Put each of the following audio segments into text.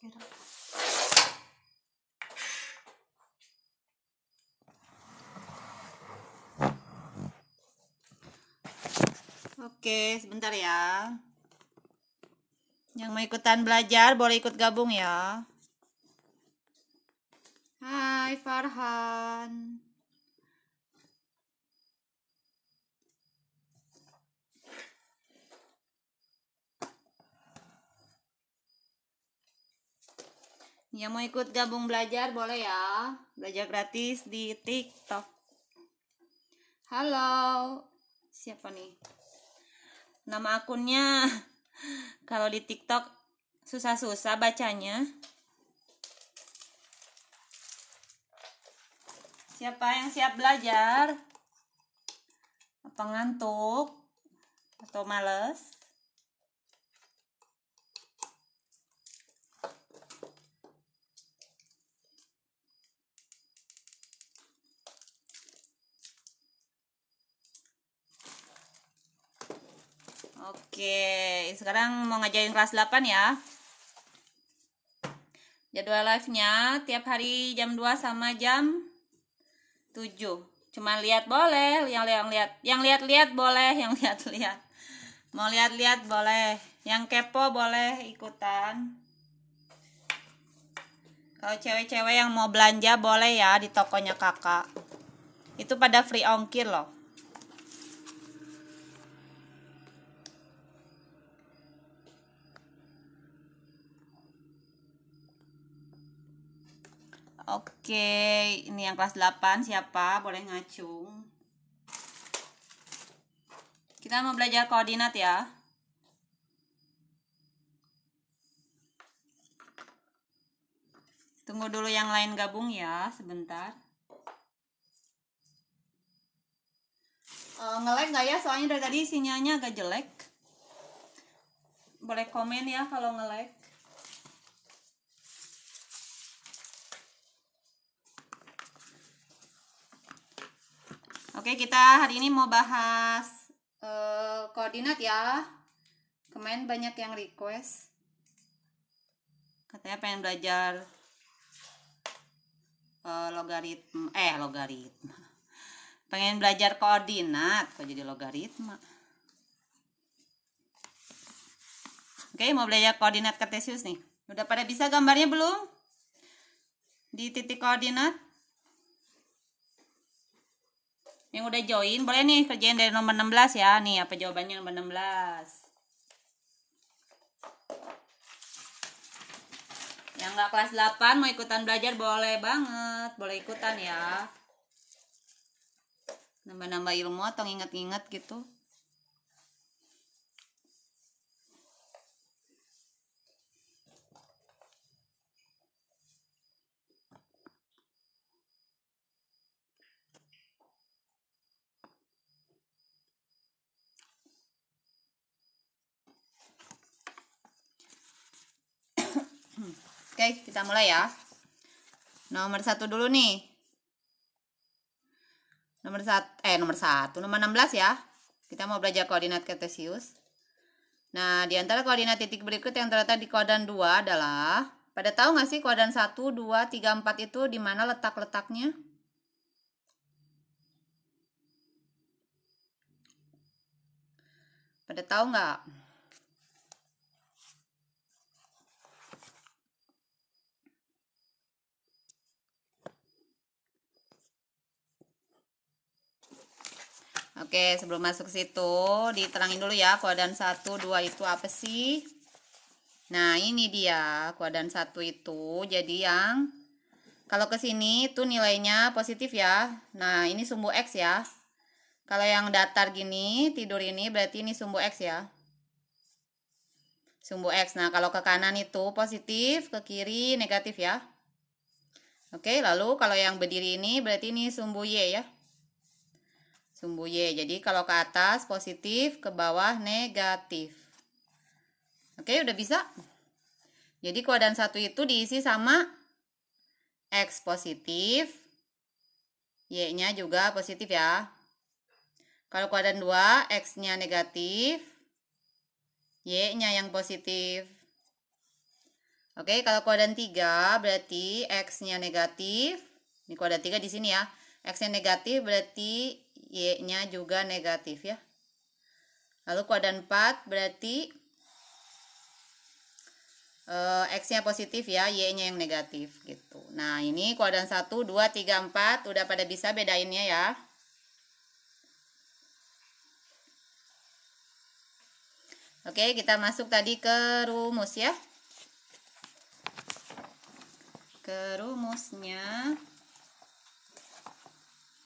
Oke, sebentar ya. Yang mau ikutan belajar boleh ikut gabung ya. Hai Farhan. Yang mau ikut gabung belajar boleh ya. Belajar gratis di TikTok. Halo. Siapa nih? Nama akunnya kalau di TikTok susah-susah bacanya. Siapa yang siap belajar? Apa ngantuk? Atau males? Oke, sekarang mau ngajarin kelas 8 ya. Jadwal live-nya tiap hari jam 2 sama jam 7. Cuma lihat boleh, yang lihat-lihat boleh, yang lihat-lihat. Mau lihat-lihat boleh, yang kepo boleh ikutan. Kalau cewek-cewek yang mau belanja boleh ya di tokonya kakak. Itu pada free ongkir loh. Oke, ini yang kelas 8 siapa? Boleh ngacung. Kita mau belajar koordinat ya. Tunggu dulu yang lain gabung ya, sebentar. Nge-lag nggak ya? Soalnya dari tadi sinyalnya agak jelek. Boleh komen ya kalau nge-lag. Oke, kita hari ini mau bahas koordinat ya. Kemarin banyak yang request. Katanya pengen belajar logaritma. Pengen belajar koordinat, kok jadi logaritma. Oke, mau belajar koordinat kartesius nih. Udah pada bisa gambarnya belum? Di titik koordinat. Yang udah join, boleh nih kerjain dari nomor 16 ya. Nih, apa jawabannya nomor 16. Yang nggak kelas 8 mau ikutan belajar boleh banget. Boleh ikutan ya. Nambah-nambah ilmu atau nginget-nginget gitu. Oke, kita mulai ya. Nomor 1 dulu nih. Nomor 16 ya. Kita mau belajar koordinat kartesius. Nah, di antara koordinat titik berikut yang terletak di kuadran 2 adalah, pada tahu nggak sih kuadran 1, 2, 3, 4 itu di mana letak-letaknya? Pada tahu nggak? Oke, sebelum masuk ke situ, diterangin dulu ya, kuadran 1, 2 itu apa sih? Nah, ini dia, kuadran 1 itu, jadi yang, kalau ke sini itu nilainya positif ya. Nah, ini sumbu X ya. Kalau yang datar gini, tidur ini, berarti ini sumbu X ya. Sumbu X, nah kalau ke kanan itu positif, ke kiri negatif ya. Oke, lalu kalau yang berdiri ini, berarti ini sumbu Y ya. Sumbu Y. Jadi kalau ke atas positif, ke bawah negatif. Oke, udah bisa. Jadi kuadran 1 itu diisi sama X positif, Y-nya juga positif ya. Kalau kuadran 2, X-nya negatif, Y-nya yang positif. Oke, kalau kuadran 3 berarti X-nya negatif. Ini kuadran 3 di sini ya. X-nya negatif berarti Y-nya juga negatif ya. Lalu kuadran 4 berarti X-nya positif ya, Y-nya yang negatif gitu. Nah, ini kuadran 1, 2, 3, 4 udah pada bisa bedainnya ya. Oke, kita masuk tadi ke rumus ya. Ke rumusnya.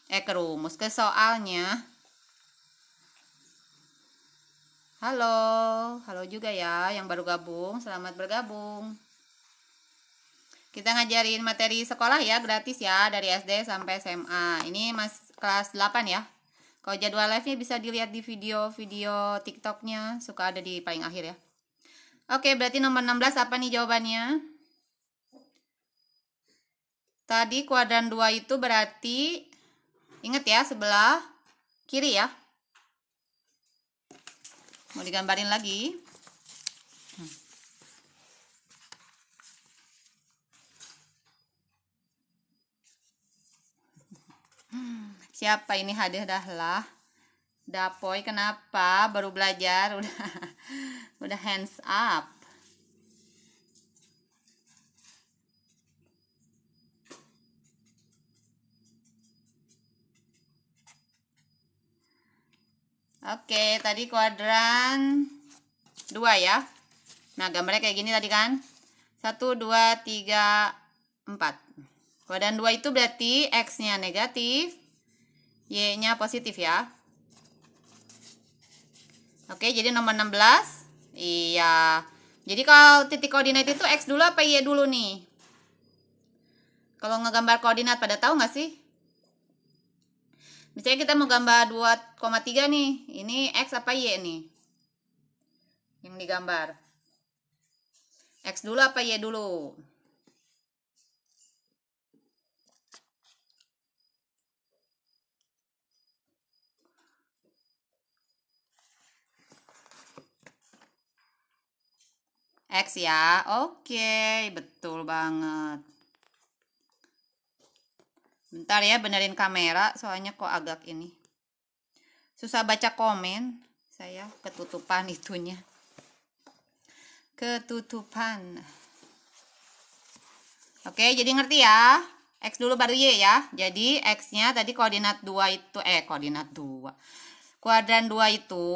Ke soalnya. Halo juga ya yang baru gabung, selamat bergabung. Kita ngajarin materi sekolah ya, gratis ya, dari SD sampai SMA. Ini kelas 8 ya. Kalau jadwal live-nya bisa dilihat di video-video TikTok-nya, suka ada di paling akhir ya. Oke, berarti nomor 16 apa nih jawabannya? Tadi kuadran 2 itu berarti, ingat ya, sebelah kiri ya. Mau digambarin lagi. Siapa ini hadir dahlah? Dapoy kenapa? Baru belajar udah hands up. Oke, tadi kuadran 2 ya. Nah, gambarnya kayak gini tadi kan. 1, 2, 3, 4. Kuadran 2 itu berarti X-nya negatif, Y-nya positif ya. Oke, jadi nomor 16. Iya. Jadi kalau titik koordinat itu X dulu apa Y dulu nih? Kalau ngegambar koordinat pada tahu nggak sih? Misalnya kita mau gambar 2,3 nih. Ini X apa Y nih? Yang digambar. X dulu apa Y dulu? X ya. Oke, betul banget. Bentar ya, benerin kamera. Soalnya kok agak ini. Susah baca komen. Saya ketutupan itunya. Ketutupan. Oke, jadi ngerti ya. X dulu baru Y ya. Jadi X-nya tadi koordinat 2 itu. Koordinat 2. Kuadran 2 itu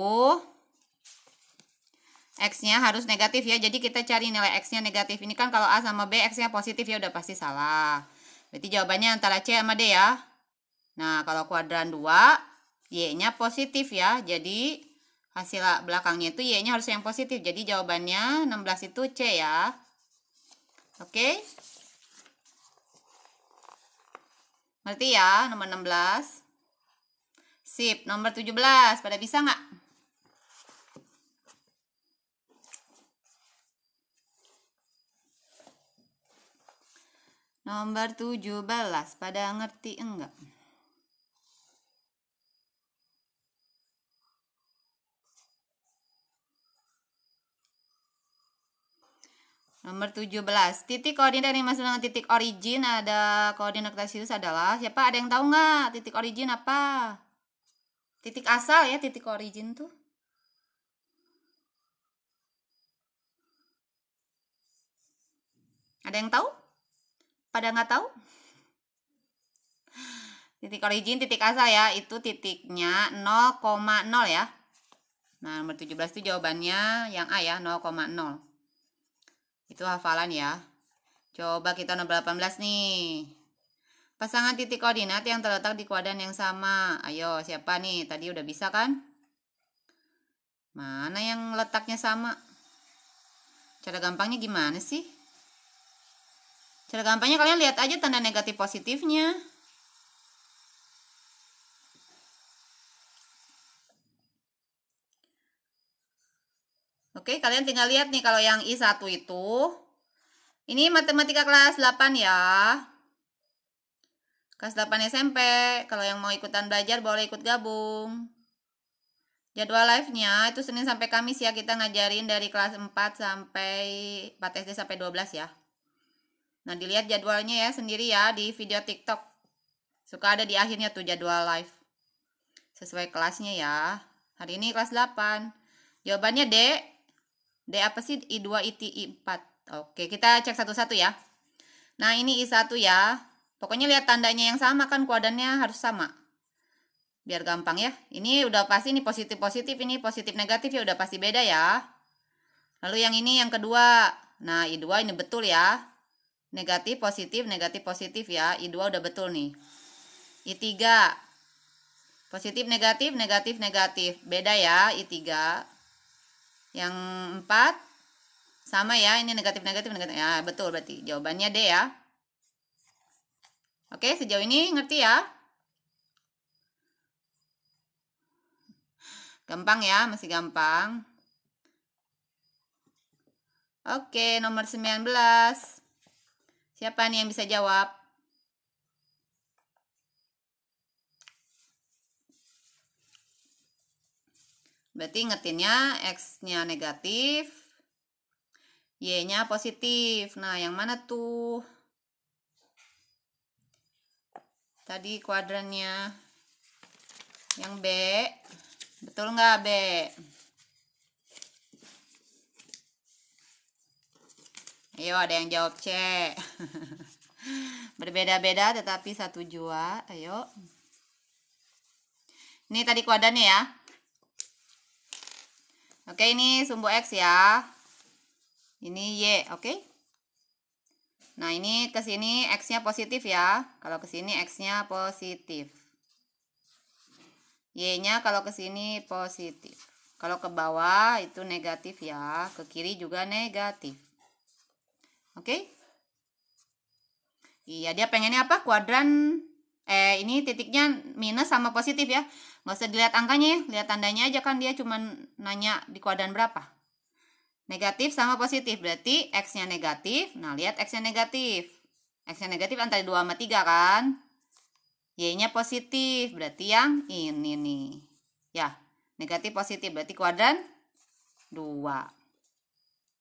X-nya harus negatif ya. Jadi kita cari nilai X-nya negatif. Ini kan kalau A sama B X-nya positif ya udah pasti salah. Berarti jawabannya antara C sama D ya. Nah, kalau kuadran 2 Y-nya positif ya. Jadi hasil belakangnya itu Y-nya harus yang positif. Jadi jawabannya 16 itu C ya. Oke. Ngerti ya nomor 16. Sip. Nomor 17. Pada bisa nggak? Nomor 17. Pada ngerti enggak? Nomor 17. Titik koordinat yang masuk dengan titik origin ada koordinat kartesius adalah siapa? Ada yang tahu nggak titik origin apa? Titik asal ya, titik origin tuh. Ada yang tahu? Pada nggak tahu? Titik origin, titik asal ya, itu titiknya 0,0 ya. Nah, nomor 17 itu jawabannya yang A ya, 0,0. Itu hafalan ya. Coba kita nomor 18 nih. Pasangan titik koordinat yang terletak di kuadran yang sama. Ayo, siapa nih? Tadi udah bisa kan? Mana yang letaknya sama? Cara gampangnya gimana sih? Cara gampangnya kalian lihat aja tanda negatif positifnya. Oke, kalian tinggal lihat nih kalau yang I1 itu. Ini matematika kelas 8 ya. Kelas 8 SMP. Kalau yang mau ikutan belajar boleh ikut gabung. Jadwal live-nya itu Senin sampai Kamis ya, kita ngajarin dari kelas 4 sampai 4 SD sampai 12 ya. Nah, dilihat jadwalnya ya sendiri ya di video TikTok. Suka ada di akhirnya tuh jadwal live. Sesuai kelasnya ya. Hari ini kelas 8. Jawabannya D. D apa sih? I2, I3, I4. Oke, kita cek satu-satu ya. Nah, ini I1 ya. Pokoknya lihat tandanya yang sama kan, kuadrannya harus sama. Biar gampang ya. Ini udah pasti ini positif-positif, ini positif-negatif ya udah pasti beda ya. Lalu yang ini yang kedua. Nah, I2 ini betul ya. Negatif, positif ya. I2 udah betul nih. I3. Positif, negatif, negatif. Beda ya, I3. Yang 4 sama ya, ini negatif. Ya, betul berarti. Jawabannya D ya. Oke, sejauh ini ngerti ya? Gampang ya, masih gampang. Oke, nomor 19. Siapa nih yang bisa jawab? Berarti ingetinnya X-nya negatif, Y-nya positif. Nah, yang mana tuh? Tadi kuadrannya. Yang B. Betul nggak B? Ayo, ada yang jawab C. Berbeda-beda tetapi satu jua. Ayo. Ini tadi kuadrannya ya. Oke, ini sumbu X ya. Ini Y, oke? Nah, ini ke sini X-nya positif ya. Kalau ke sini X-nya positif. Y-nya kalau ke sini positif. Kalau ke bawah itu negatif ya. Ke kiri juga negatif. Oke? Iya, dia pengennya apa? Kuadran ini titiknya minus sama positif ya. Nggak usah dilihat angkanya ya. Lihat tandanya aja kan, dia cuma nanya di kuadran berapa. Negatif sama positif, berarti X-nya negatif. Nah, lihat X-nya negatif. X-nya negatif antara 2 sama 3 kan. Y-nya positif, berarti yang ini nih. Ya, negatif positif, berarti kuadran 2.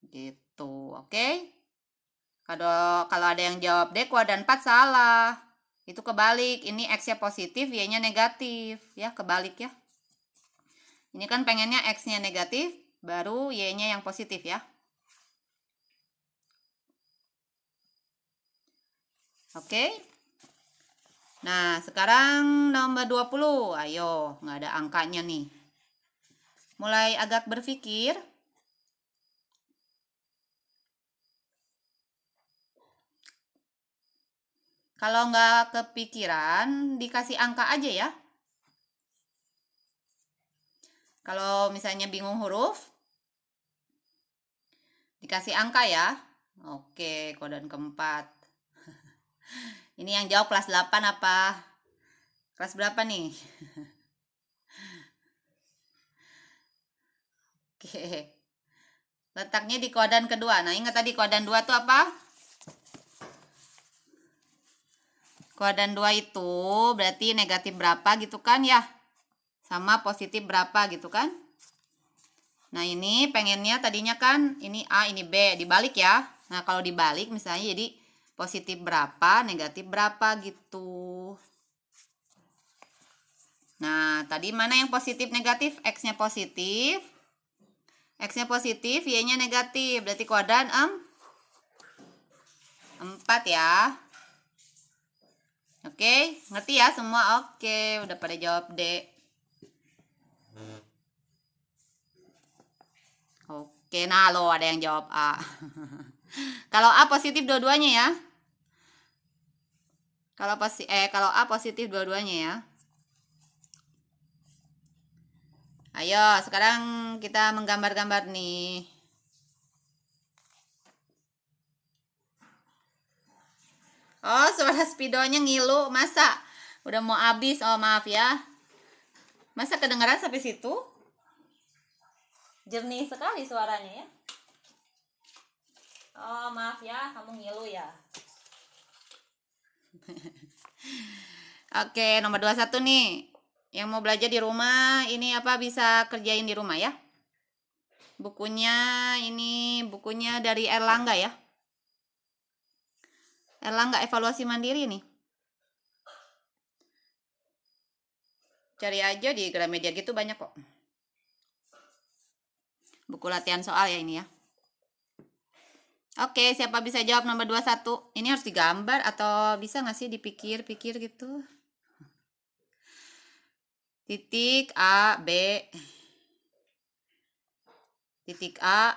Gitu, oke? Kalau ada yang jawab D, kuadran 4 salah. Itu kebalik, ini X-nya positif, Y-nya negatif. Ya, kebalik ya. Ini kan pengennya X-nya negatif, baru Y-nya yang positif ya. Oke. Nah, sekarang nomor 20. Ayo, nggak ada angkanya nih. Mulai agak berpikir. Kalau nggak kepikiran, dikasih angka aja ya. Kalau misalnya bingung huruf, dikasih angka ya. Oke, kuadran keempat. Ini yang jawab kelas 8 apa? Kelas berapa nih? Oke. Letaknya di kuadran kedua. Nah, ingat tadi kuadran 2 itu apa? Kuadran 2 itu berarti negatif berapa gitu kan ya? Sama positif berapa gitu kan? Nah, ini pengennya tadinya kan ini A, ini B. Dibalik ya. Nah, kalau dibalik misalnya jadi positif berapa, negatif berapa gitu. Nah, tadi mana yang positif negatif? X-nya positif. X-nya positif, Y-nya negatif. Berarti kuadran 4 ya. Oke, ngerti ya semua? Oke, udah pada jawab D. Oke, nah lo ada yang jawab A. Kalau A positif dua-duanya ya. Kalau A positif dua-duanya ya. Ayo, sekarang kita menggambar-gambar nih. Oh, suara spidolnya ngilu. Masa? Udah mau habis. Oh, maaf ya. Masa kedengaran sampai situ? Jernih sekali suaranya ya. Oh, maaf ya. Kamu ngilu ya. Oke, nomor 21 nih. Yang mau belajar di rumah, ini apa bisa kerjain di rumah ya. Bukunya ini bukunya dari Erlangga ya. Erlangga evaluasi mandiri nih. Cari aja di Gramedia gitu banyak kok. Buku latihan soal ya ini ya. Oke, siapa bisa jawab nomor 21? Ini harus digambar atau bisa nggak sih dipikir-pikir gitu? Titik A, B. Titik A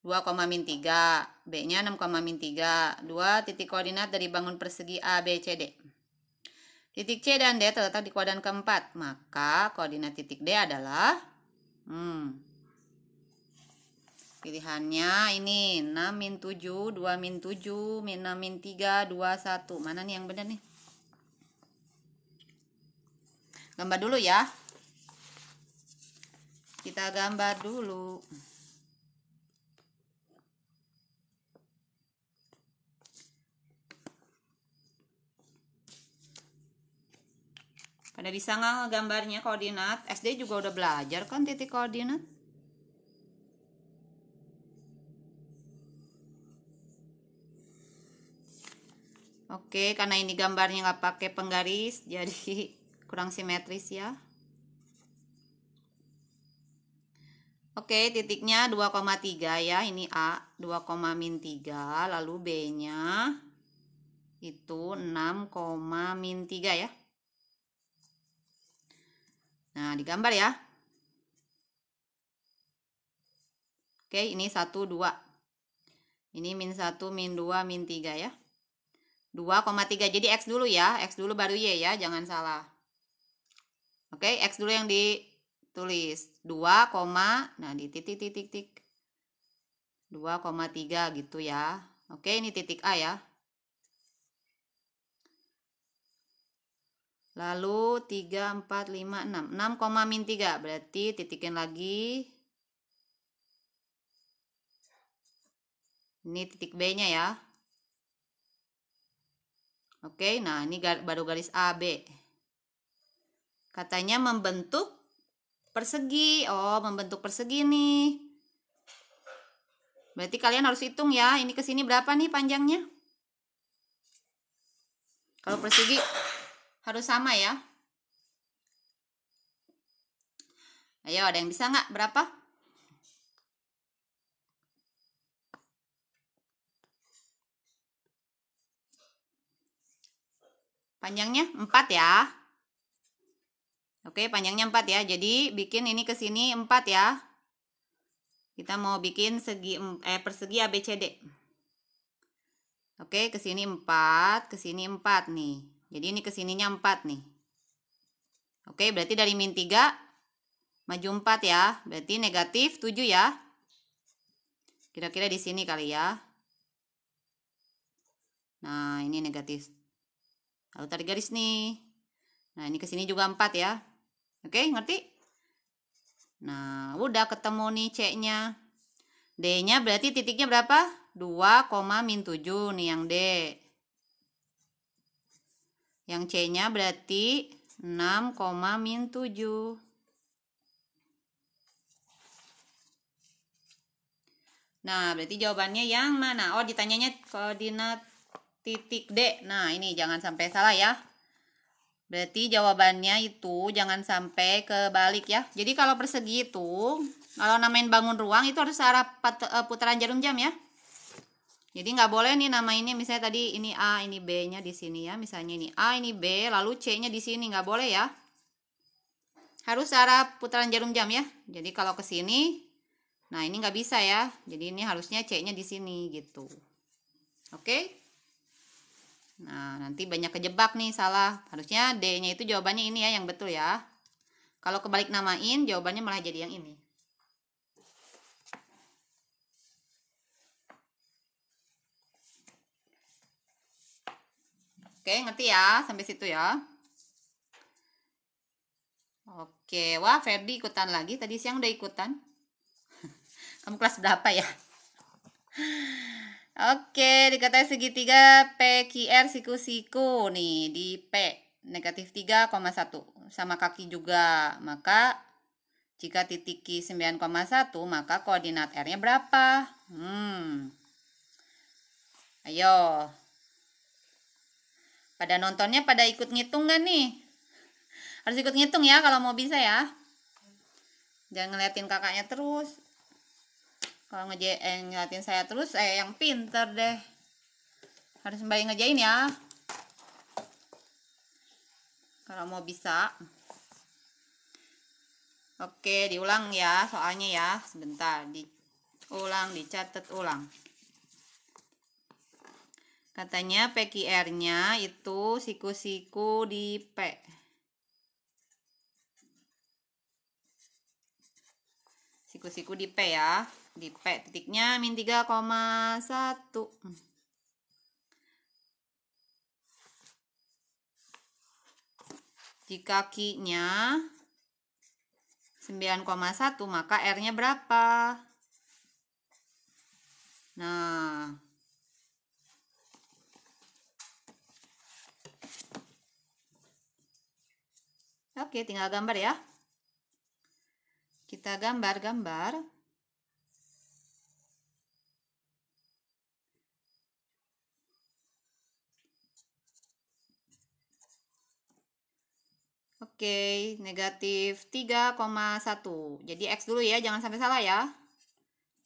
2,-3, B-nya 6,-3. 2 titik koordinat dari bangun persegi A, B, C, D. Titik C dan D terletak di kuadran keempat. Maka koordinat titik D adalah pilihannya ini 6-7, 2-7, 6-3, 21. Mana nih yang benar nih? Gambar dulu ya. Kita gambar dulu. Pada bisa nggak gambarnya koordinat? SD juga udah belajar kan titik koordinat? Oke, karena ini gambarnya nggak pakai penggaris, jadi kurang simetris ya. Oke, titiknya 2,3 ya. Ini A, 2,-3. Lalu B-nya itu 6,-3 ya. Nah, digambar ya. Oke, ini 1, 2. Ini -1, -2, -3 ya. 2,3. Jadi X dulu ya. X dulu baru Y ya. Jangan salah. Oke, X dulu yang ditulis. 2, nah di titik. 2,3 gitu ya. Oke, ini titik A ya. Lalu 3, 4, 5, 6. 6,-3. Berarti titikin lagi. Ini titik B-nya ya. Oke, nah ini baru garis AB. Katanya membentuk persegi. Oh, membentuk persegi nih. Berarti kalian harus hitung ya. Ini ke sini berapa nih panjangnya? Kalau persegi harus sama ya. Ayo, ada yang bisa nggak? Berapa? Panjangnya 4 ya. Oke, panjangnya 4 ya. Jadi bikin ini ke sini 4 ya. Kita mau bikin persegi ABCD. Oke, ke sini 4, ke sini 4 nih. Jadi ini ke sininya 4 nih. Oke, berarti dari -3 maju 4 ya. Berarti negatif 7 ya. Kira-kira di sini kali ya. Nah, ini negatif. Lalu tarik garis nih. Nah, ini ke sini juga 4 ya. Oke, ngerti? Nah, udah ketemu nih C-nya. D-nya berarti titiknya berapa? 2,-7 nih yang D. Yang C-nya berarti 6,-7. Nah, berarti jawabannya yang mana? Oh, ditanyanya koordinat titik D. Nah, ini jangan sampai salah ya. Berarti jawabannya itu jangan sampai kebalik ya. Jadi kalau persegi itu, kalau namain bangun ruang itu harus arah putaran jarum jam ya. Jadi nggak boleh nih nama ini misalnya tadi ini A, ini B-nya di sini ya. Misalnya ini A, ini B, lalu C-nya di sini. Nggak boleh ya. Harus arah putaran jarum jam ya. Jadi kalau ke sini, nah ini nggak bisa ya. Jadi ini harusnya C-nya di sini gitu. Oke? Nah, nanti banyak kejebak nih salah. Harusnya D-nya itu jawabannya ini ya yang betul ya. Kalau kebalik namain, jawabannya malah jadi yang ini. Oke, ngerti ya? Sampai situ ya. Oke, wah Ferdi ikutan lagi. Tadi siang udah ikutan. Kamu kelas berapa ya? Oke, dikatakan segitiga PQR siku-siku nih di P. negatif 3,1 sama kaki juga. Maka jika titik Q 9,1, maka koordinat R-nya berapa? Ayo. Pada nontonnya pada ikut ngitung gak nih? Harus ikut ngitung ya kalau mau bisa ya. Jangan ngeliatin kakaknya terus. Kalau ngeliatin saya terus, saya yang pinter deh. Harus sembari ngerjain ya. Kalau mau bisa. Oke, diulang ya soalnya ya. Sebentar, diulang, dicatat ulang. Katanya PQR-nya itu siku-siku di P. Siku-siku di P ya. Di P titiknya min 3,1. Jika Q-nya 9,1, maka R-nya berapa? Nah, oke, tinggal gambar ya. Kita gambar-gambar. Oke, negatif 3,1. Jadi X dulu ya, jangan sampai salah ya.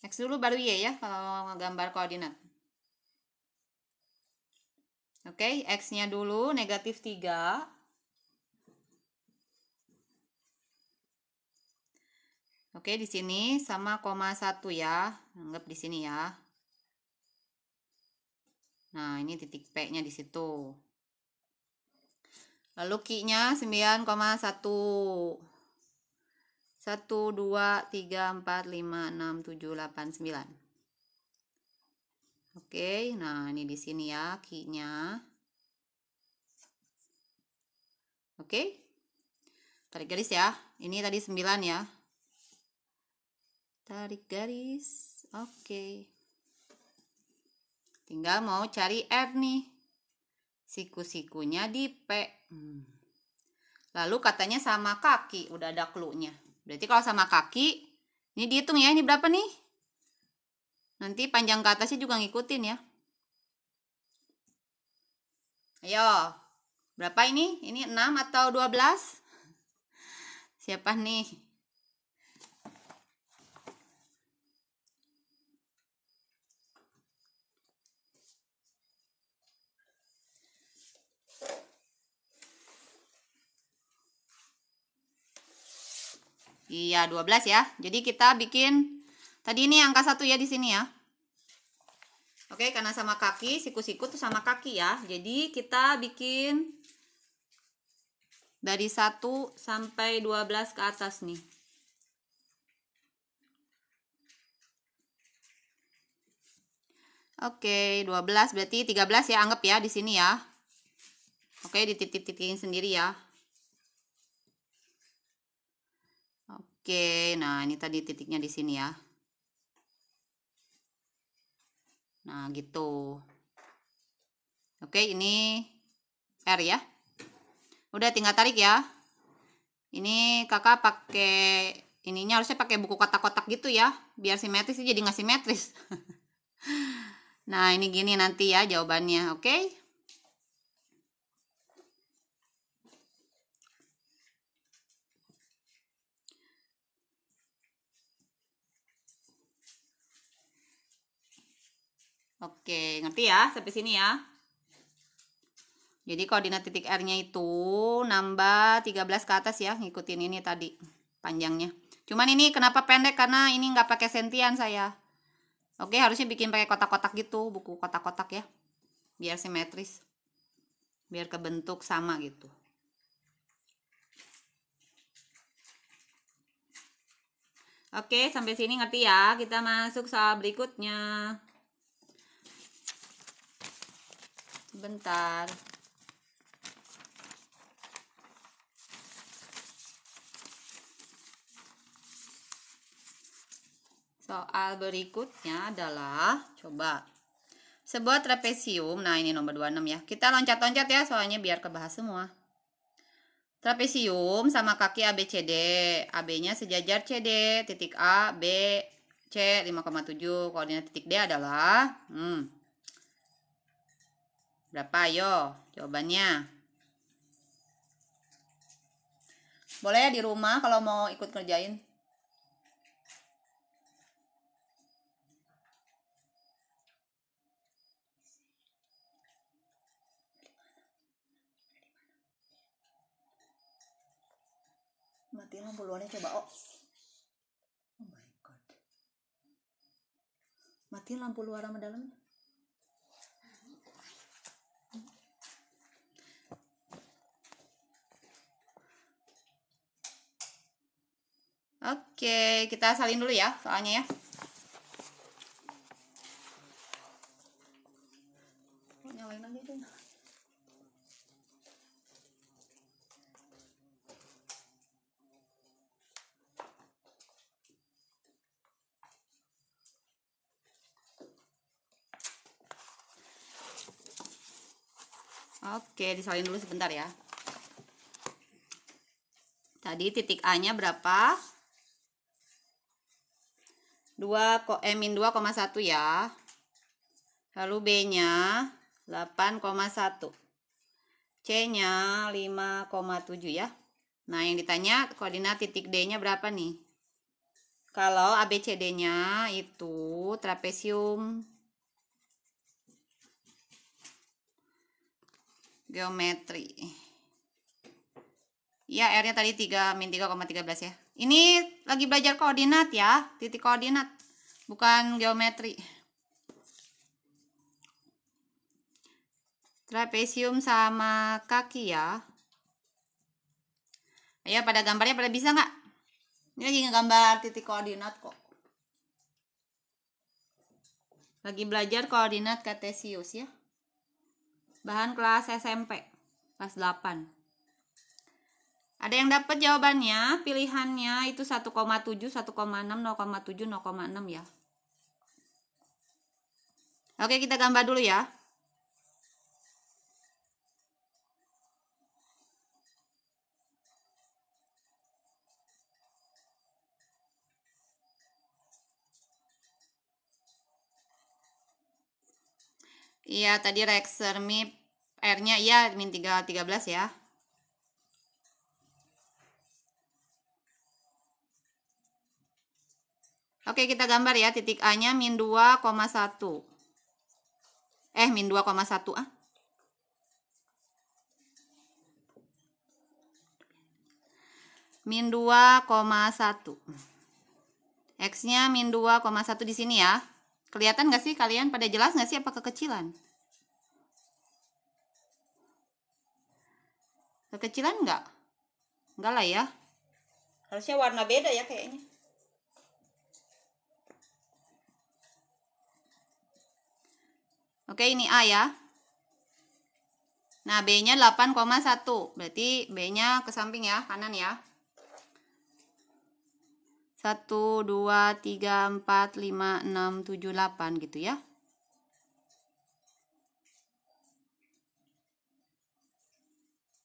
X dulu baru Y ya, kalau ngegambar koordinat. Oke, X-nya dulu negatif 3. Oke, di sini sama koma 1 ya. Anggap di sini ya. Nah, ini titik P-nya di situ. Lalu Q-nya 9,1. 1, 2, 3, 4, 5, 6, 7, 8, 9. Oke, nah ini di sini ya Q-nya. Oke. Tarik garis ya. Ini tadi 9 ya. Tarik garis. Oke. Tinggal mau cari R nih. Siku-sikunya di P. Lalu katanya sama kaki. Udah ada clue-nya. Berarti kalau sama kaki, ini dihitung ya. Ini berapa nih? Nanti panjang ke atasnya juga ngikutin ya. Ayo. Berapa ini? Ini 6 atau 12? Siapa nih? Iya, 12 ya. Jadi kita bikin tadi ini angka 1 ya di sini ya. Oke, karena sama kaki, siku-siku tuh sama kaki ya. Jadi kita bikin dari 1 sampai 12 ke atas nih. Oke, 12 berarti 13 ya, anggap ya di sini ya. Oke, dititik-titikin sendiri ya. Oke, nah ini tadi titiknya di sini ya. Nah, gitu. Oke, ini R ya. Udah tinggal tarik ya. Ini kakak pakai ininya harusnya pakai buku kotak-kotak gitu ya, biar simetris jadi nggak simetris. Nah, ini gini nanti ya jawabannya, oke? Oke, ngerti ya sampai sini ya. Jadi koordinat titik R-nya itu nambah 13 ke atas ya, ngikutin ini tadi panjangnya. Cuman ini kenapa pendek karena ini nggak pakai sentian saya. Oke, harusnya bikin pakai kotak-kotak gitu, buku kotak-kotak ya. Biar simetris. Biar kebentuk sama gitu. Oke, sampai sini ngerti ya. Kita masuk soal berikutnya. Sebentar. Soal berikutnya adalah, coba. Sebuah trapesium, nah ini nomor 26 ya. Kita loncat-loncat ya, soalnya biar kebahas semua. Trapesium sama kaki ABCD. AB-nya sejajar CD, titik A, B, C 5,7. Koordinat titik D adalah berapa? Ayo, jawabannya. Boleh ya di rumah kalau mau ikut kerjain. Matiin lampu luarnya coba. Oh my god. Matiin lampu luar sama dalam. Oke, kita salin dulu ya soalnya ya. Nyalain aja itu. Oke, disalin dulu sebentar ya. Tadi titik A-nya berapa? Min 2,1 ya. Lalu B-nya 8,1. C-nya 5,7 ya. Nah, yang ditanya koordinat titik D-nya berapa nih? Kalau ABCD-nya itu trapesium geometri. Ya, R-nya tadi 3 min 3,13 ya. Ini lagi belajar koordinat ya, titik koordinat, bukan geometri. Trapesium sama kaki ya. Ayo pada gambarnya pada bisa nggak? Ini lagi ngegambar titik koordinat kok. Lagi belajar koordinat kartesius ya. Bahan kelas SMP, kelas 8. Ada yang dapat jawabannya, pilihannya itu 1,7, 1,6, 0,7, 0,6 ya. Oke, kita gambar dulu ya. Iya, tadi Rexermi R-nya iya min 13 ya. Oke, kita gambar ya. Titik A-nya min 2,1. Min 2,1 ah. Min 2,1. X-nya min 2,1 di sini ya. Kelihatan nggak sih kalian? Pada jelas nggak sih apa kekecilan? Kekecilan nggak? Nggak lah ya. Harusnya warna beda ya kayaknya. Oke, ini A ya. Nah, B-nya 8,1. Berarti B-nya ke samping ya, kanan ya. 1, 2, 3, 4, 5, 6, 7, 8 gitu ya.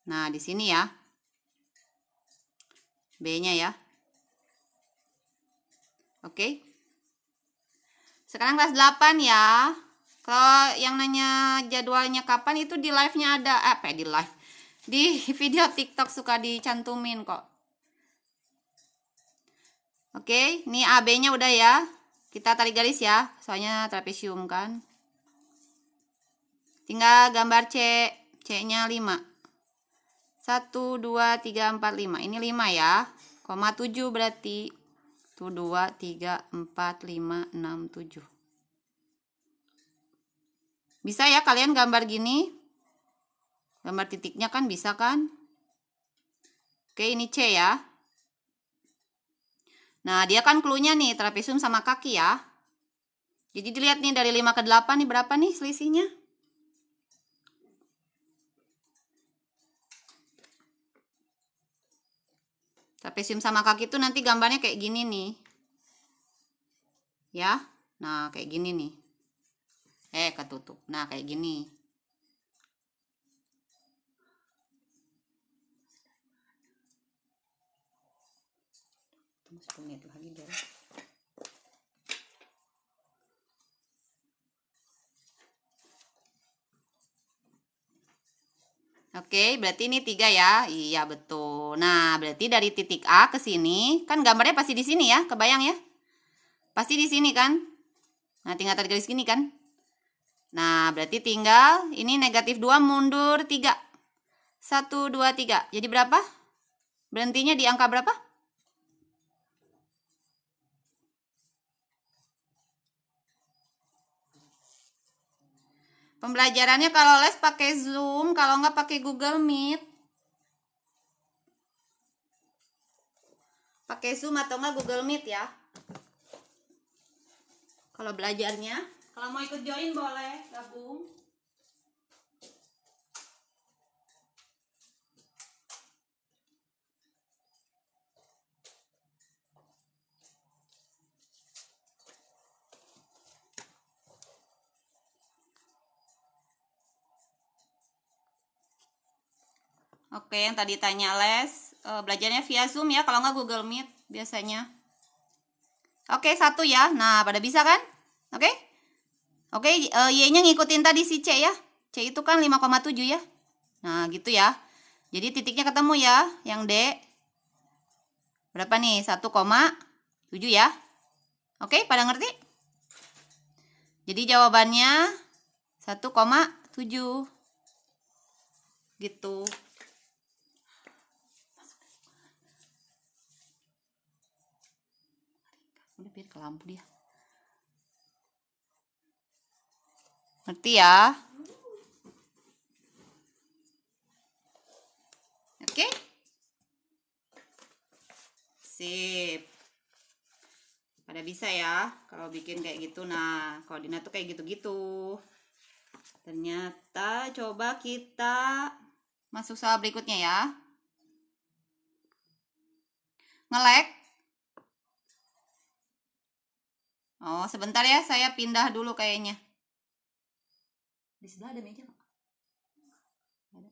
Nah, di sini ya. B-nya ya. Oke. Sekarang kelas 8 ya. Kalau yang nanya jadwalnya kapan itu di live-nya ada. Di live. Di video TikTok suka dicantumin kok. Oke, ini AB-nya udah ya. Kita tarik garis ya. Soalnya trapesium kan. Tinggal gambar C. C-nya 5. 1, 2, 3, 4, 5. Ini 5 ya. 7 berarti. 1, 2, 3, 4, 5, 6, 7. Bisa ya kalian gambar gini? Gambar titiknya kan bisa kan? Oke, ini C ya. Nah, dia kan cluenya nih, trapesium sama kaki ya. Jadi dilihat nih dari 5 ke 8 nih berapa nih selisihnya? Trapesium sama kaki itu nanti gambarnya kayak gini nih. Ya. Nah, kayak gini nih. Ketutup. Nah, kayak gini. 10 menit lagi dong. Oke, berarti ini 3 ya. Iya, betul. Nah, berarti dari titik A ke sini, kan gambarnya pasti di sini ya, kebayang ya? Pasti di sini kan? Nah, tinggal tarik garis gini kan? Nah, berarti tinggal ini negatif 2 mundur 3. 1, 2, 3. Jadi berapa? Berhentinya di angka berapa? Pembelajarannya kalau les pakai Zoom, kalau nggak pakai Google Meet. Pakai Zoom atau nggak Google Meet ya. Kalau belajarnya, kalau mau ikut join boleh gabung. Oke, yang tadi tanya les, belajarnya via Zoom ya, kalau nggak Google Meet biasanya. Oke, 1 ya. Nah, pada bisa kan? Oke? Oke, Y-nya ngikutin tadi si C ya. C itu kan 5,7 ya. Nah, gitu ya. Jadi titiknya ketemu ya, yang D. Berapa nih? 1,7 ya. Oke, pada ngerti? Jadi jawabannya 1,7. Gitu. Udah biar ke lampu dia. Ngerti ya? Oke? Sip. Pada bisa ya kalau bikin kayak gitu. Nah, koordinat tuh kayak gitu-gitu. Ternyata coba kita masuk soal berikutnya ya. Nge-lag. Oh, sebentar ya, saya pindah dulu kayaknya. Di sebelah ada meja nggak? Ada.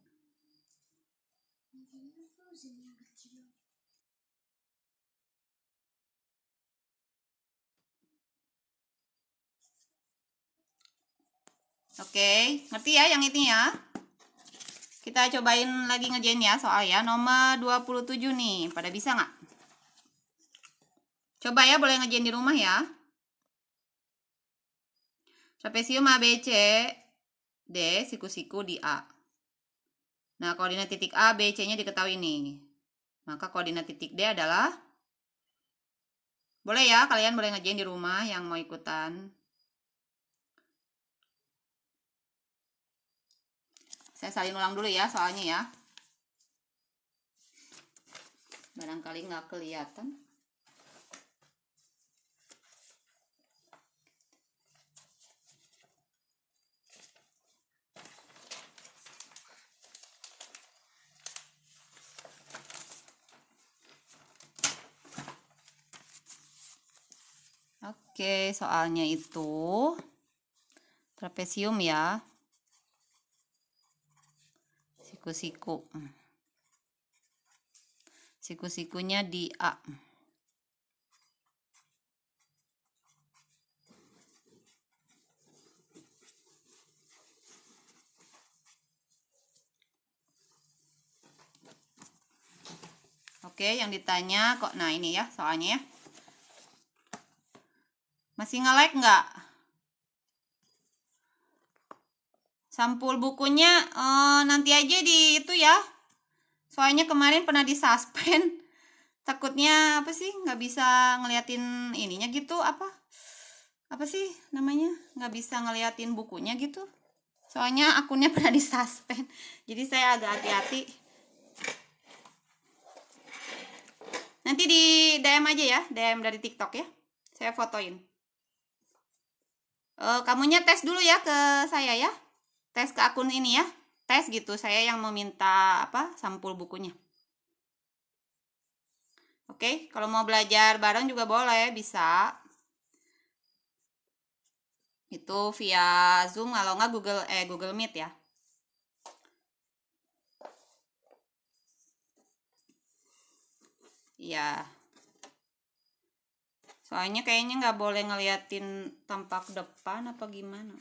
Oke, ngerti ya yang ini ya? Kita cobain lagi ngerjain ya soal ya. Nomor 27 nih, pada bisa nggak? Coba ya, boleh ngerjain di rumah ya. Trapesium ABC D siku-siku di A. Nah, koordinat titik A, B, C-nya diketahui nih. Maka koordinat titik D adalah, boleh ya, kalian boleh ngerjain di rumah yang mau ikutan. Saya salin ulang dulu ya soalnya ya. Barangkali nggak kelihatan. Oke, soalnya itu trapesium ya. Siku-siku. Siku-sikunya di A. Oke, yang ditanya kok, nah ini ya soalnya ya. Masih nge-lag nggak? Sampul bukunya nanti aja di itu ya. Soalnya kemarin pernah disuspend. Takutnya apa sih? Nggak bisa ngeliatin ininya gitu apa? Apa sih namanya? Nggak bisa ngeliatin bukunya gitu. Soalnya akunnya pernah disuspend. Jadi saya agak hati-hati. Nanti di DM aja ya, DM dari TikTok ya. Saya fotoin. Kamunya tes dulu ya ke saya ya. Tes ke akun ini ya. Tes gitu, saya yang meminta apa? Sampul bukunya. Oke, kalau mau belajar bareng juga boleh, bisa. Itu via Zoom kalau nggak Google Meet ya. Iya. Soalnya kayaknya nggak boleh ngeliatin tampak depan apa gimana.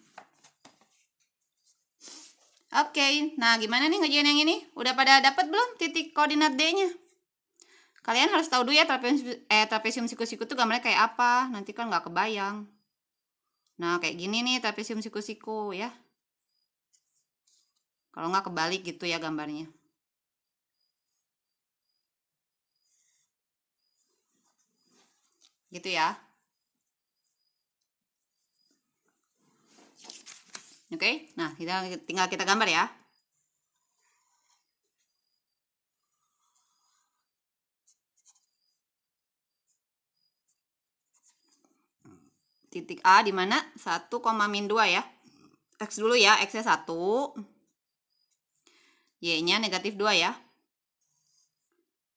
Oke, nah gimana nih ngerjain yang ini? Udah pada dapat belum titik koordinat D-nya? Kalian harus tahu dulu ya trapesium siku-siku tuh gambarnya kayak apa. Nanti kan nggak kebayang. Nah, kayak gini nih trapesium siku-siku ya. Kalau nggak kebalik gitu ya gambarnya. Gitu ya. Oke, nah tinggal kita gambar ya. Titik A di mana? 1, min 2 ya. X dulu ya, X-nya 1. Y-nya negatif 2 ya.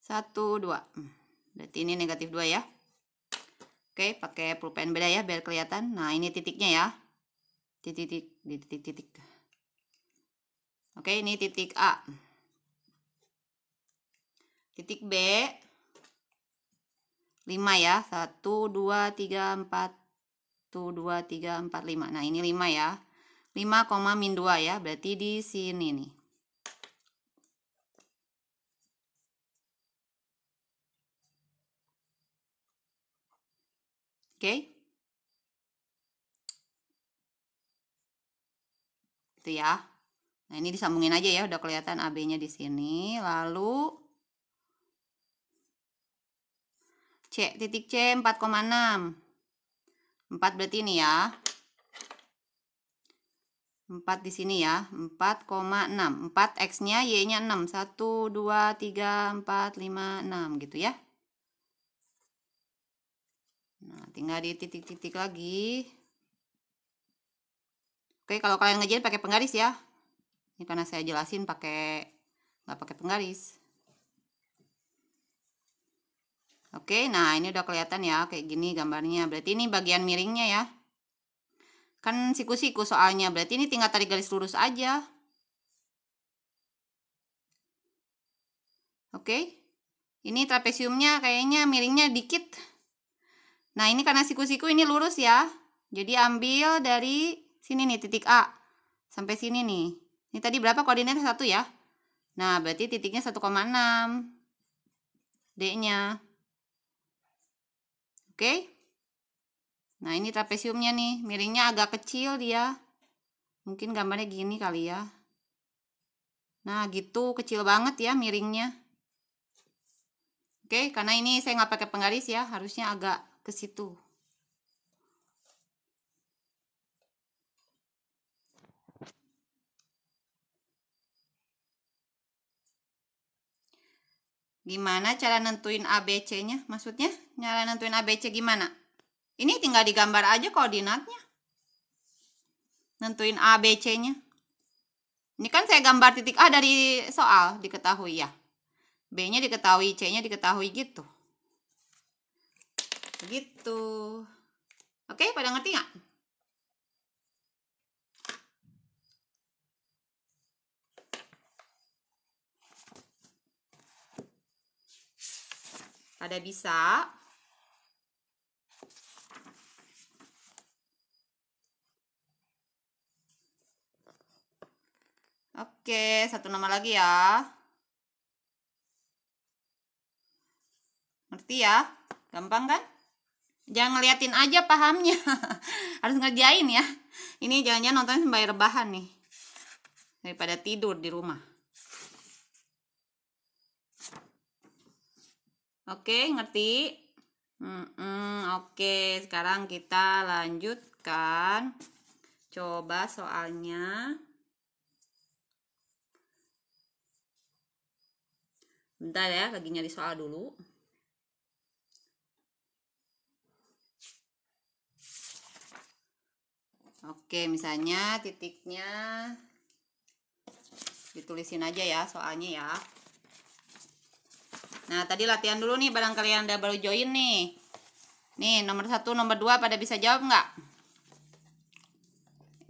1, 2. Berarti ini negatif 2 ya. Oke, pakai pulpen beda ya biar kelihatan. Nah, ini titiknya ya. Titik. Oke, ini titik A. Titik B 5 ya. 1, 2, 3, 4. 1, 2, 3, 4, 5. Nah, ini 5 ya. 5, min 2 ya. Berarti di sini nih. Oke. Itu ya. Nah, ini disambungin aja ya, udah kelihatan AB-nya di sini. Lalu titik C 4,6. 4 berarti ini ya. 4 di sini ya. 4,6. 4 X-nya, Y-nya 6. 1, 2, 3, 4, 5, 6 gitu ya. Nah, tinggal di titik-titik lagi. Oke, kalau kalian ngerjain pakai penggaris ya. Ini karena saya jelasin nggak pakai penggaris. Oke, nah ini udah kelihatan ya kayak gini gambarnya. Berarti ini bagian miringnya ya. Kan siku-siku soalnya. Berarti ini tinggal tarik garis lurus aja. Oke. Ini trapesiumnya kayaknya miringnya dikit. Nah, ini karena siku-siku ini lurus ya. Jadi ambil dari sini nih titik A. Sampai sini nih. Ini tadi berapa koordinatnya? 1 ya. Nah, berarti titiknya 1,6. D-nya. Oke. Nah, ini trapesiumnya nih. Miringnya agak kecil dia. Mungkin gambarnya gini kali ya. Nah, gitu. Kecil banget ya miringnya. Oke, karena ini saya nggak pakai penggaris ya. Harusnya agak ke situ. Gimana cara nentuin ABC-nya? Maksudnya, cara nentuin ABC gimana? Ini tinggal digambar aja koordinatnya. Nentuin ABC-nya. Ini kan saya gambar titik A dari soal, diketahui ya. B-nya diketahui, C-nya diketahui gitu. Begitu. Oke, pada ngerti nggak? Pada bisa. Oke, satu nomor lagi ya. Ngerti ya? Gampang kan? Jangan ngeliatin aja pahamnya. Harus ngerjain ya. Ini jangan-jangan nonton sampai rebahan nih. Daripada tidur di rumah. Oke, ngerti? Oke, sekarang kita lanjutkan. Coba soalnya. Bentar ya, lagi nyari soal dulu. Oke, misalnya titiknya ditulisin aja ya soalnya ya. Nah, tadi latihan dulu nih, barangkali Anda baru join nih. Nih, nomor 1, nomor 2 pada bisa jawab nggak?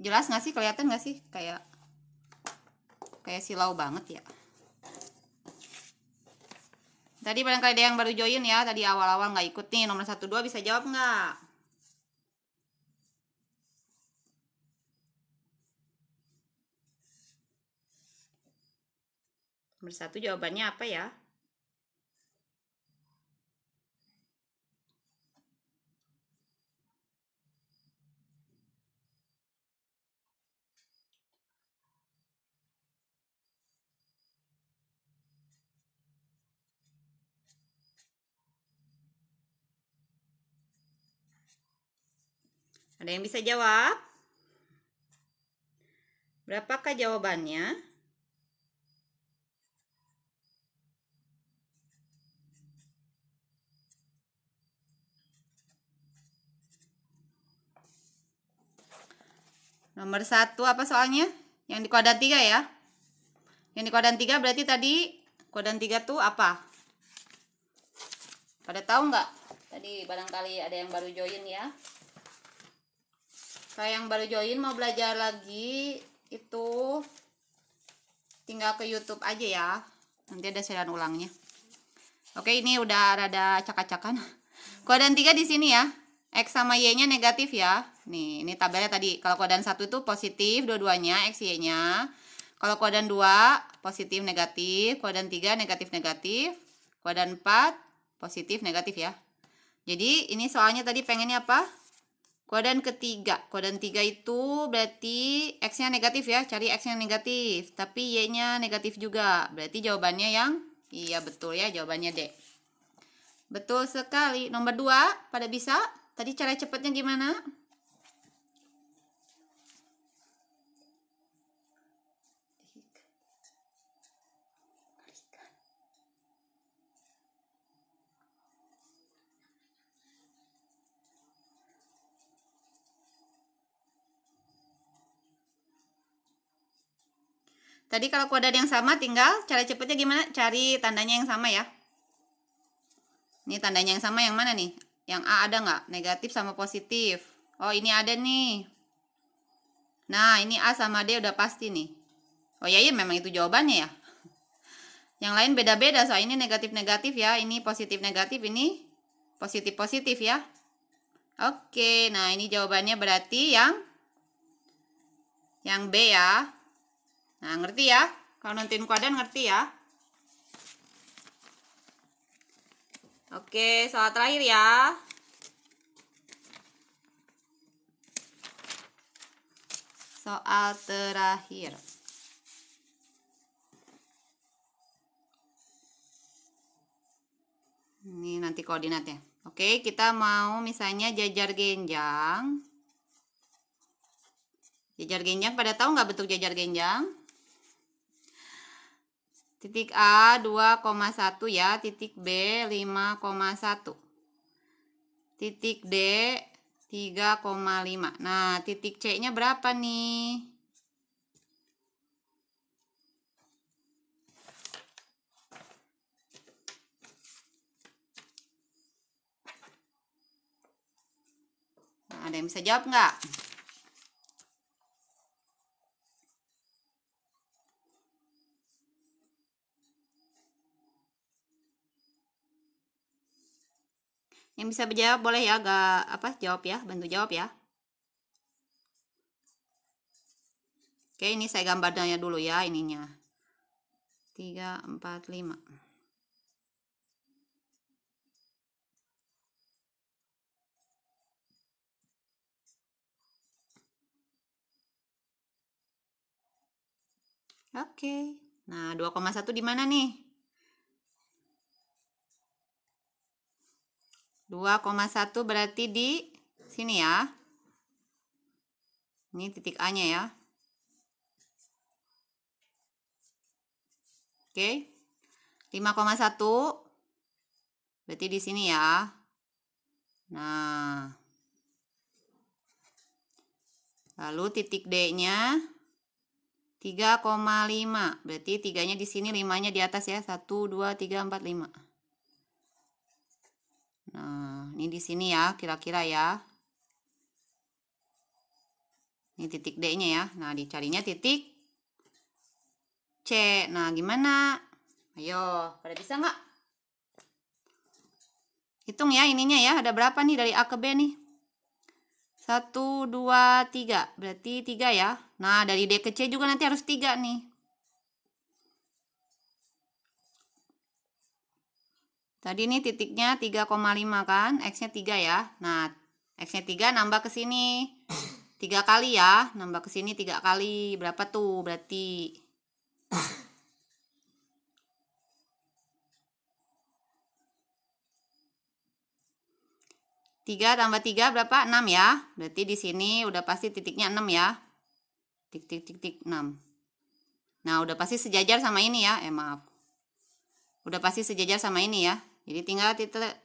Jelas nggak sih? Kelihatan nggak sih? Kayak silau banget ya. Tadi barangkali ada yang baru join ya. Tadi awal-awal nggak ikut nih. Nomor 1, 2 bisa jawab nggak? Nomor 1 jawabannya apa ya? Ada yang bisa jawab? Berapakah jawabannya? Nomor 1 apa soalnya? Yang di kuadran 3 ya? Yang di kuadran 3 berarti tadi kuadran 3 tuh apa? Pada tahu nggak? Tadi barangkali ada yang baru join ya. Kalau yang baru join mau belajar lagi itu tinggal ke YouTube aja ya. Nanti ada siaran ulangnya. Oke, ini udah rada cak-cakan. Kuadran 3 di sini ya. X sama Y-nya negatif ya. Nih, ini tabelnya tadi. Kalau kuadran 1 itu positif dua-duanya X, Y-nya. Kalau kuadran 2 positif negatif, kuadran 3 negatif negatif, kuadran 4 positif negatif ya. Jadi ini soalnya tadi pengennya apa? Kuadran ketiga. Kuadran 3 itu berarti X-nya negatif ya. Cari X-nya negatif. Tapi Y-nya negatif juga. Berarti jawabannya yang iya betul ya. Jawabannya D. Betul sekali. Nomor 2 pada bisa? Tadi cara cepatnya gimana? Tadi kalau kuadran yang sama tinggal cara cepatnya gimana? Cari tandanya yang sama ya. Ini tandanya yang sama yang mana nih? Yang A ada nggak? Negatif sama positif. Oh ini ada nih. Nah ini A sama D udah pasti nih. Oh ya memang itu jawabannya ya. Yang lain beda-beda soal ini negatif-negatif ya. Ini positif-negatif, ini positif-positif ya. Oke, nah ini jawabannya berarti yang B ya. Nah ngerti ya? Kalau nentuin kuadran ngerti ya? Oke, soal terakhir ya. Soal terakhir. Ini nanti koordinatnya. Oke, kita mau misalnya jajar genjang. Jajar genjang, pada tahu nggak bentuk jajar genjang? Titik A 2,1 ya, titik B 5,1. Titik D 3,5. Nah, titik C-nya berapa nih? Nah, ada yang bisa jawab nggak? Yang bisa menjawab boleh ya, jawab ya, bantu jawab ya. Oke, ini saya gambarnya dulu ya ininya. 3, 4, 5. Oke. Nah, 2,1 di mana nih? 2,1 berarti di sini ya. Ini titik A-nya ya. Oke. 5,1 berarti di sini ya. Nah. Lalu titik D-nya 3,5. Berarti 3-nya di sini, 5-nya di atas ya. 1 2 3 4 5. Nah, ini di sini ya, kira-kira ya. Ini titik D-nya ya. Nah, dicarinya titik C. Nah, gimana? Ayo, pada bisa nggak? Hitung ya ininya ya, ada berapa nih dari A ke B nih? 1, 2, 3. Berarti 3 ya. Nah, dari D ke C juga nanti harus 3 nih. Tadi ini titiknya 3,5 kan? X-nya 3 ya. Nah, X-nya 3 nambah ke sini. 3 kali ya. Nambah ke sini 3 kali. Berapa tuh berarti? 3 tambah 3 berapa? 6 ya. Berarti di sini udah pasti titiknya 6 ya. Tik 6. Nah, udah pasti sejajar sama ini ya. Maaf. Udah pasti sejajar sama ini ya. Jadi tinggal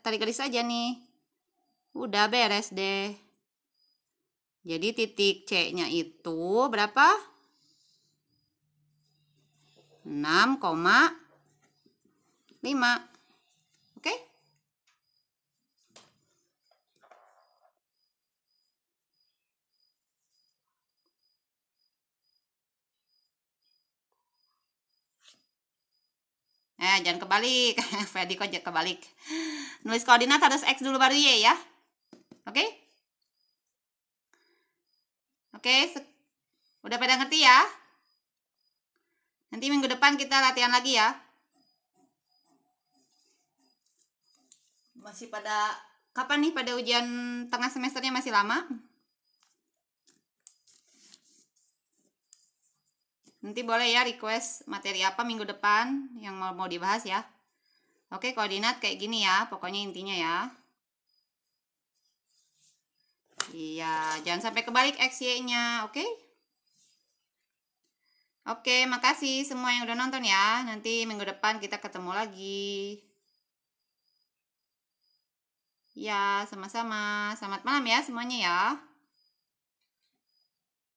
tarik garis aja nih. Udah beres deh. Jadi titik C-nya itu berapa? 6,5. Oke? Jangan kebalik. Fedi kok kebalik. Nulis koordinat harus X dulu baru Y ya. Oke? Oke, udah pada ngerti ya? Nanti minggu depan kita latihan lagi ya. Masih pada kapan nih, pada ujian tengah semesternya masih lama? Nanti boleh ya request materi apa minggu depan yang mau dibahas ya. Oke, koordinat kayak gini ya, pokoknya intinya ya. Iya, jangan sampai kebalik X, Y-nya, oke? Oke, makasih semua yang udah nonton ya. Nanti minggu depan kita ketemu lagi. Ya, sama-sama. Selamat malam ya semuanya ya.